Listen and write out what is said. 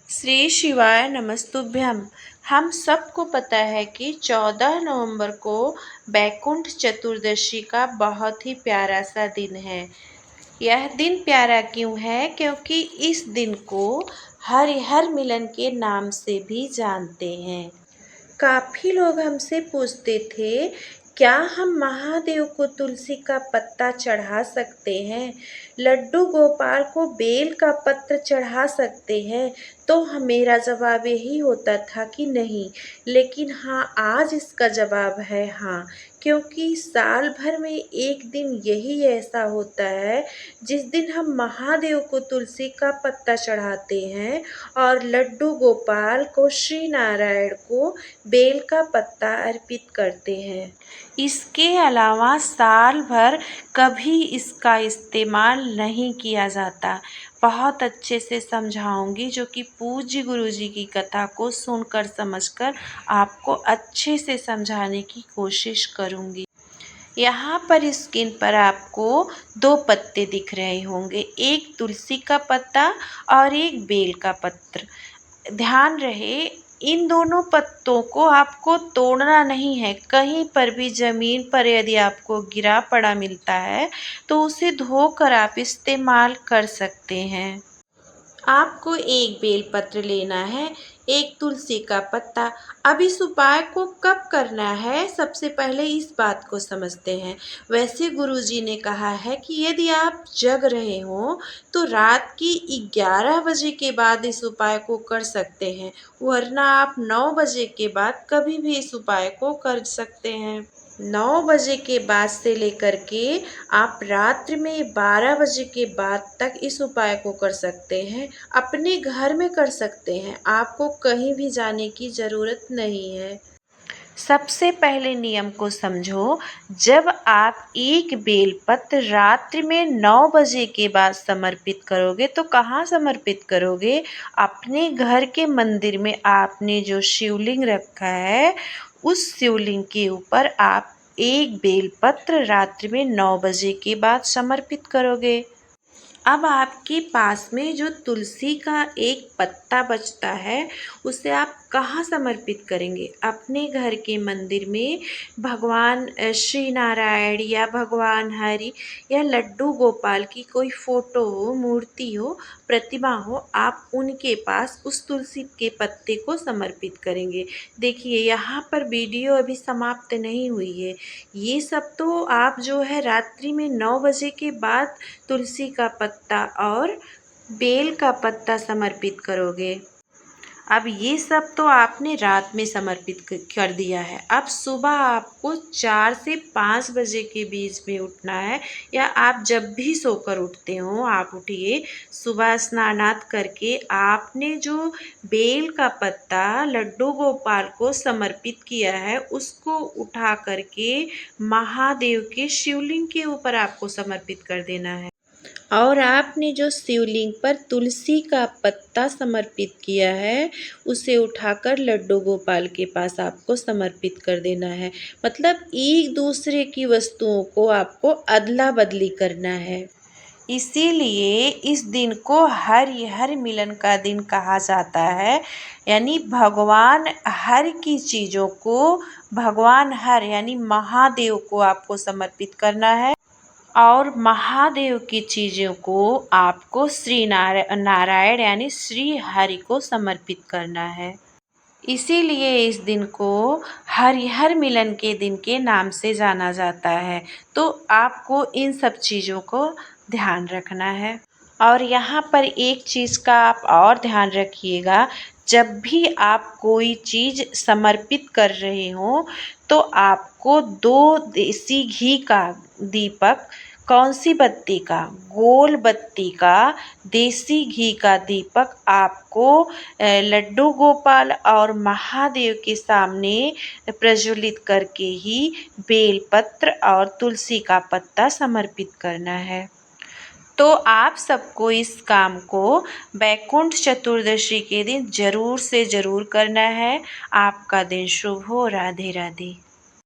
श्री शिवाय नमस्तुभ्यम। हम सबको पता है कि 14 नवंबर को बैकुंठ चतुर्दशी का बहुत ही प्यारा सा दिन है। यह दिन प्यारा क्यों है? क्योंकि इस दिन को हरिहर मिलन के नाम से भी जानते हैं। काफ़ी लोग हमसे पूछते थे, क्या हम महादेव को तुलसी का पत्ता चढ़ा सकते हैं? लड्डू गोपाल को बेल का पत्र चढ़ा सकते हैं? तो मेरा जवाब यही होता था कि नहीं, लेकिन हाँ, आज इसका जवाब है हाँ, क्योंकि साल भर में एक दिन यही ऐसा होता है जिस दिन हम महादेव को तुलसी का पत्ता चढ़ाते हैं और लड्डू गोपाल को, श्री नारायण को बेल का पत्ता अर्पित करते हैं। इसके अलावा साल भर कभी इसका इस्तेमाल नहीं किया जाता। बहुत अच्छे से समझाऊंगी, जो कि पूज्य गुरुजी की कथा को सुनकर समझकर आपको अच्छे से समझाने की कोशिश करूंगी। यहाँ पर स्क्रीन पर आपको 2 पत्ते दिख रहे होंगे, एक तुलसी का पत्ता और एक बेल का पत्र। ध्यान रहे, इन दोनों पत्तों को आपको तोड़ना नहीं है। कहीं पर भी ज़मीन पर यदि आपको गिरा पड़ा मिलता है तो उसे धोकर आप इस्तेमाल कर सकते हैं। आपको एक बेलपत्र लेना है, एक तुलसी का पत्ता। अब इस उपाय को कब करना है, सबसे पहले इस बात को समझते हैं। वैसे गुरुजी ने कहा है कि यदि आप जग रहे हो तो रात की 11 बजे के बाद इस उपाय को कर सकते हैं, वरना आप 9 बजे के बाद कभी भी इस उपाय को कर सकते हैं। 9 बजे के बाद से लेकर के आप रात्रि में 12 बजे के बाद तक इस उपाय को कर सकते हैं। अपने घर में कर सकते हैं, आपको कहीं भी जाने की ज़रूरत नहीं है। सबसे पहले नियम को समझो। जब आप एक बेलपत्र रात्रि में 9 बजे के बाद समर्पित करोगे तो कहाँ समर्पित करोगे? अपने घर के मंदिर में आपने जो शिवलिंग रखा है उस शिवलिंग के ऊपर आप एक बेलपत्र रात्रि में 9 बजे के बाद समर्पित करोगे। अब आपके पास में जो तुलसी का एक पत्ता बचता है उसे आप कहाँ समर्पित करेंगे? अपने घर के मंदिर में भगवान श्री नारायण या भगवान हरि या लड्डू गोपाल की कोई फोटो हो, मूर्ति हो, प्रतिमा हो, आप उनके पास उस तुलसी के पत्ते को समर्पित करेंगे। देखिए, यहाँ पर वीडियो अभी समाप्त नहीं हुई है। ये सब तो आप जो है रात्रि में 9 बजे के बाद तुलसी का पत्ता और बेल का पत्ता समर्पित करोगे। अब ये सब तो आपने रात में समर्पित कर दिया है। अब सुबह आपको 4 से 5 बजे के बीच में उठना है, या आप जब भी सोकर उठते हो आप उठिए। सुबह स्नानात करके आपने जो बेल का पत्ता लड्डू गोपाल को समर्पित किया है उसको उठा करके महादेव के शिवलिंग के ऊपर आपको समर्पित कर देना है। और आपने जो शिवलिंग पर तुलसी का पत्ता समर्पित किया है उसे उठाकर लड्डू गोपाल के पास आपको समर्पित कर देना है। मतलब एक दूसरे की वस्तुओं को आपको अदला बदली करना है। इसीलिए इस दिन को हरिहर मिलन का दिन कहा जाता है। यानी भगवान हर की चीज़ों को भगवान हर यानी महादेव को आपको समर्पित करना है, और महादेव की चीज़ों को आपको श्री नारायण यानी श्री हरि को समर्पित करना है। इसीलिए इस दिन को हरिहर मिलन के दिन के नाम से जाना जाता है। तो आपको इन सब चीज़ों को ध्यान रखना है। और यहाँ पर एक चीज़ का आप और ध्यान रखिएगा, जब भी आप कोई चीज़ समर्पित कर रहे हो तो आपको 2 देसी घी का दीपक, कौन सी बत्ती का? गोल बत्ती का देसी घी का दीपक आपको लड्डू गोपाल और महादेव के सामने प्रज्वलित करके ही बेलपत्र और तुलसी का पत्ता समर्पित करना है। तो आप सबको इस काम को बैकुंठ चतुर्दशी के दिन ज़रूर से ज़रूर करना है। आपका दिन शुभ हो। राधे राधे।